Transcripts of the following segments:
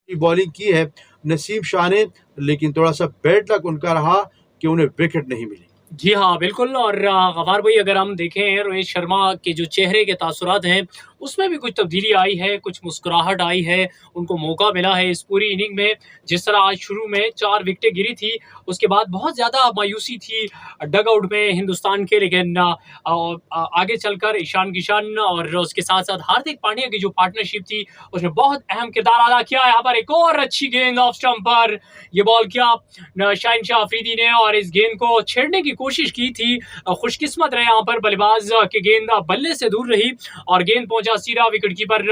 Bowling की है नसीम शाह ने, लेकिन थोड़ा सा बैड लक उनका रहा कि उन्हें विकेट नहीं मिली। जी हाँ, बिल्कुल। और गफ़ार भाई, अगर हम देखें रोहित शर्मा के जो चेहरे के तासुरात हैं, उसमें भी कुछ तब्दीली आई है, कुछ मुस्कुराहट आई है, उनको मौका मिला है इस पूरी इनिंग में। जिस तरह आज शुरू में 4 विकेटें गिरी थी, उसके बाद बहुत ज़्यादा मायूसी थी डग आउट में हिंदुस्तान के, लेकिन आगे चलकर ईशान किशन और उसके साथ-साथ हार्दिक पांड्या की जो पार्टनरशिप थी, उसने बहुत अहम किरदार अदा किया। यहाँ पर एक और अच्छी गेंद ऑफ स्टंप पर ये बॉल किया शाहिन शाह अफरीदी ने, और इस गेंद को छेड़ने की कोशिश की थी। खुशकिस्मत रहे यहाँ पर बल्लेबाज की गेंद बल्ले से दूर रही और गेंद पहुंचा सीधा विकेटकीपर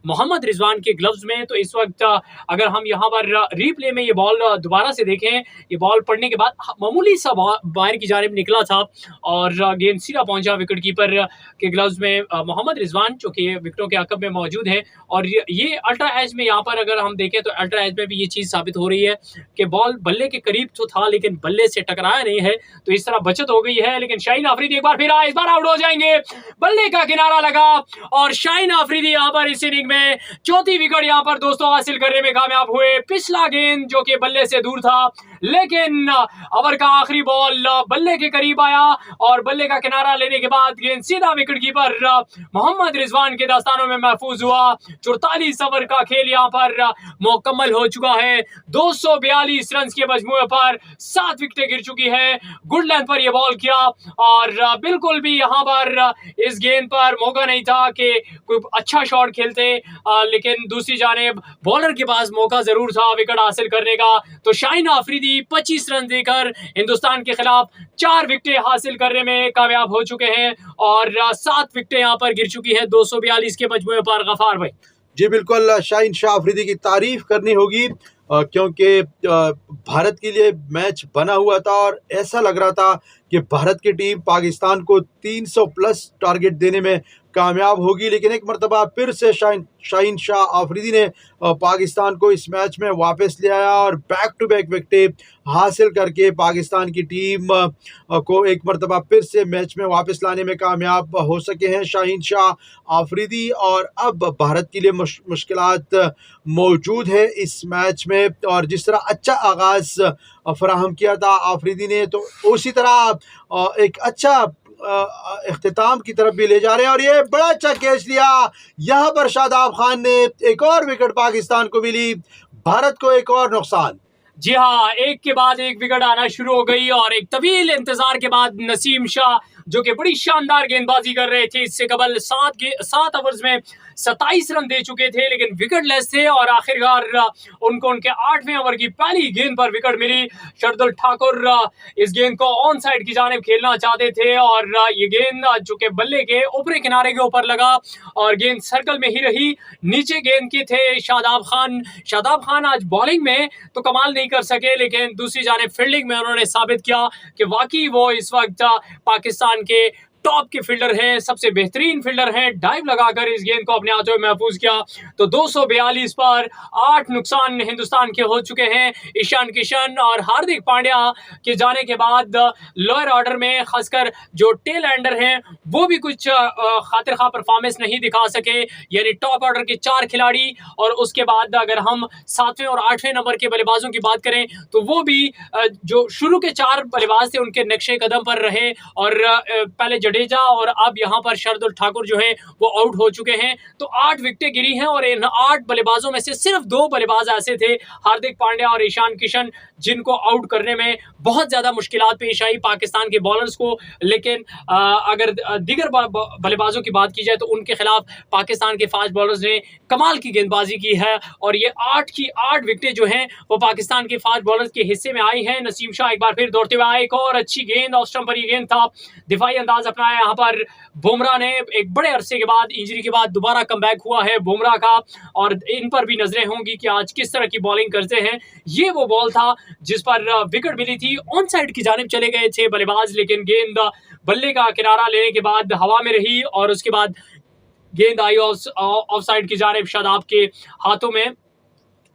मोहम्मद रिजवान के ग्लव्स में। तो इस वक्त अगर हम यहाँ पर रीप्ले में ये बॉल दोबारा से देखें, ये बॉल पड़ने के बाद मामूली सा बाहर की जानिब निकला था और गेंद सीधा पहुंचा विकेटकीपर के ग्लव्स में। मोहम्मद रिजवान जो कि विकेटों के अकब में मौजूद है, और ये अल्ट्रा एज में यहाँ पर अगर हम देखें तो अल्ट्रा एज में भी ये चीज़ साबित हो रही है कि बॉल बल्ले के करीब तो था लेकिन बल्ले से टकराया नहीं है, तो इस तरह बचत हो गई है। लेकिन शाहीन अफरीदी एक बार फिर आए, इस बार आउट हो जाएंगे, बल्ले का किनारा लगा और शाहीन अफरीदी यहाँ पर इस इनिंग में चौथी विकेट यहाँ पर दोस्तों हासिल करने में कामयाब हुए। पिछला गेंद जो कि बल्ले से दूर था, लेकिन ओवर का आखिरी बॉल बल्ले के करीब आया और बल्ले का किनारा लेने के बाद गेंद सीधा विकेटकीपर मोहम्मद रिजवान के दस्तानों में महफूज हुआ। 44 ओवर का खेल यहाँ पर मुकम्मल हो चुका है। 242 रन के मजमूए पर 7 विकेटें गिर चुकी है। गुड लेंथ पर यह बॉल किया और बिल्कुल भी यहाँ पर इस गेंद पर मौका नहीं था कि कोई अच्छा शॉट खेलते, लेकिन दूसरी जानिब बॉलर के पास मौका जरूर था विकेट हासिल करने का। तो शाहीन अफरीदी 25 रन देकर हिंदुस्तान के खिलाफ 4 विकेटें हासिल करने में कामयाब हो चुके हैं और 7 विकेटें यहाँ पर गिर चुकी है 242 के मजमूए पर। गफार भाई जी बिल्कुल, शाहीन शाह अफरीदी की तारीफ करनी होगी क्योंकि भारत के लिए मैच बना हुआ था और ऐसा लग रहा था कि भारत की टीम पाकिस्तान को 300 प्लस टारगेट देने में कामयाब होगी, लेकिन एक मरतबा फिर से शाहीन शाह अफरीदी ने पाकिस्तान को इस मैच में वापस ले आया और बैक टू बैक विकेटें हासिल करके पाकिस्तान की टीम को एक मरतबा फिर से मैच में वापस लाने में कामयाब हो सके हैं शाहीन शाह अफरीदी। और अब भारत के लिए मुश्किलात मौजूद है इस मैच में, और जिस तरह अच्छा आगाज़ फराहम किया था अफरीदी ने, तो उसी तरह एक अच्छा इख्तिताम की तरफ भी ले जा रहे हैं। और ये बड़ा अच्छा कैच लिया यहाँ पर शादाब खान ने, एक और विकेट पाकिस्तान को मिली, भारत को एक और नुकसान। जी हाँ, एक के बाद एक विकेट आना शुरू हो गई और एक तवील इंतजार के बाद नसीम शाह जो कि बड़ी शानदार गेंदबाजी कर रहे थे, इससे कबल 7 ओवर्स में 27 रन दे चुके थे लेकिन विकेट लेस थे और आखिरकार उनको उनके 8वें ओवर की पहली गेंद पर विकेट मिली। शार्दुल ठाकुर इस गेंद को ऑन साइड की जानिब खेलना चाहते थे और ये गेंद जो कि बल्ले के ऊपरी किनारे के ऊपर लगा और गेंद सर्कल में ही रही। नीचे गेंद के थे शादाब खान आज बॉलिंग में तो कमाल नहीं कर सके, लेकिन दूसरी जानिब फील्डिंग में उन्होंने साबित किया कि वाकई वो इस वक्त पाकिस्तान के टॉप के फील्डर हैं, सबसे बेहतरीन फील्डर हैं। डाइव लगाकर इस गेंद को अपने हाथों में महफूज किया। तो 242 पर 8 नुकसान हिंदुस्तान के हो चुके हैं। ईशान किशन और हार्दिक पांड्या के जाने के बाद लोअर ऑर्डर में खासकर जो टेल एंडर हैं वो भी कुछ खातिर खा परफॉर्मेंस नहीं दिखा सके, यानी टॉप ऑर्डर के 4 खिलाड़ी। और उसके बाद अगर हम 7वें और 8वें नंबर के बल्लेबाजों की बात करें तो वो भी जो शुरू के 4 बल्लेबाज थे उनके नक्शे कदम पर रहे और पहले जडेजा और अब यहाँ पर शार्दुल ठाकुर जो है वो आउट हो चुके हैं। तो 8 विकेटें गिरी हैं और इन 8 बल्लेबाजों में से सिर्फ 2 बल्लेबाज ऐसे थे, हार्दिक पांड्या और ईशान किशन, जिनको आउट करने में बहुत ज्यादा मुश्किलात पेश आई पाकिस्तान के बॉलर्स को। लेकिन अगर दीगर बल्लेबाजों की बात की जाए तो उनके खिलाफ पाकिस्तान के फास्ट बॉलर्स ने कमाल की गेंदबाजी की है और ये 8 की 8 विकेटें जो हैं वो पाकिस्तान के फास्ट बॉलर्स के हिस्से में आई हैं। नसीम शाह एक बार फिर दौड़ते हुए आए, एक और अच्छी गेंद ऑफ स्टंप पर ये गेंद था, दिफाई अंदाज अपनाया यहाँ पर बुमराह ने। एक बड़े अरसे के बाद, इंजरी के बाद दोबारा कमबैक हुआ है बुमराह का और इन पर भी नजरें होंगी कि आज किस तरह की बॉलिंग करते हैं। ये वो बॉल था जिस पर विकेट मिली थी, ऑन साइड की जानिब चले गए थे बल्लेबाज, लेकिन गेंद बल्ले का किनारा लेने के बाद हवा में रही और उसके बाद गेंद आई ऑफ साइड की जानिब शादाब के हाथों में।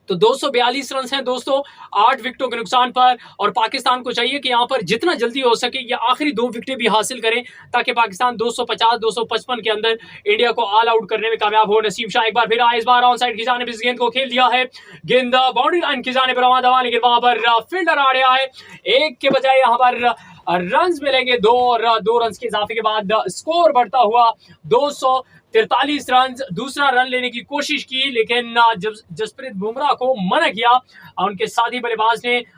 तो 242 रन हैं दोस्तों 8 विकेटों के नुकसान पर, और पाकिस्तान को चाहिए कि यहाँ पर जितना जल्दी हो सके ये आखिरी 2 विकेटें भी हासिल करें ताकि पाकिस्तान 250-255 के अंदर इंडिया को ऑल आउट करने में कामयाब हो। नसीम शाह एक बार फिर आए, इस बार ऑन साइड की जानिब इस गेंद को खेल दिया है, गेंद बाउंड्री लाइन की जानिब रवाना हुआ, लेकिन वहां पर फील्डर आ रहा है, एक के बजाय यहाँ पर रन मिलेंगे 2, और 2 रन के इजाफे के बाद स्कोर बढ़ता हुआ 243 रन। दूसरा रन लेने की कोशिश की लेकिन जसप्रीत बुमराह को मना किया उनके साथी बल्लेबाज ने।